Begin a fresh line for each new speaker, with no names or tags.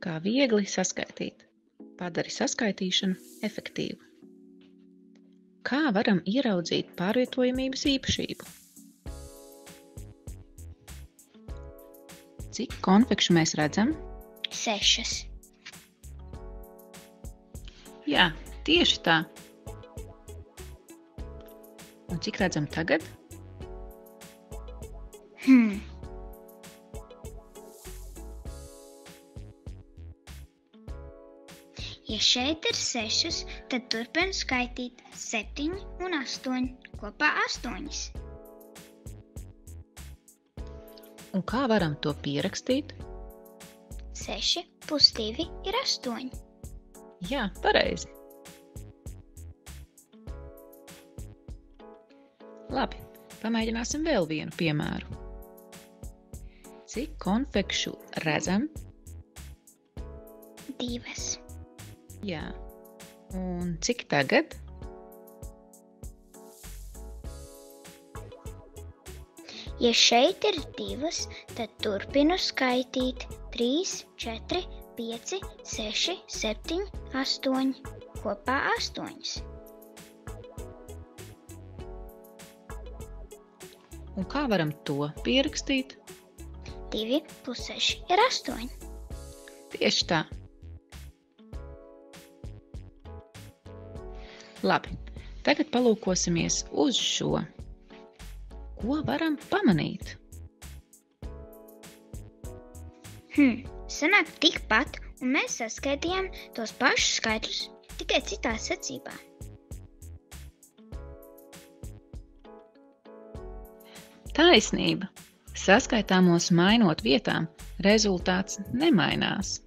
Kā viegli saskaitīt. Padari saskaitīšanu efektīvu. Kā varam ieraudzīt pārvietojamības īpašību? Cik konfekšu mēs redzam?
6.
Jā, tieši tā. Un cik redzam tagad?
Ja šeit ir 6, tad turpinu skaitīt 7 un 8, kopā 8.
Un kā varam to pierakstīt?
6 plus 2 ir 8.
Jā, pareizi. Labi, pamēģināsim vēl vienu piemēru. Cik konfekšu redzam?
2.
Jā. Un cik tagad?
Ja šeit ir 2, tad turpinu skaitīt 3, 4, 5, 6, 7, 8, kopā 8.
Un kā varam to pierakstīt?
2 plus 6 ir 8.
Tieši tā. Labi, tagad palūkosimies uz šo. Ko varam pamanīt?
Sanāk tikpat, un mēs saskaitījām tos pašus skaitļus, tikai citā secībā.
Taisnība. Saskaitāmos mainot vietām, rezultāts nemainās.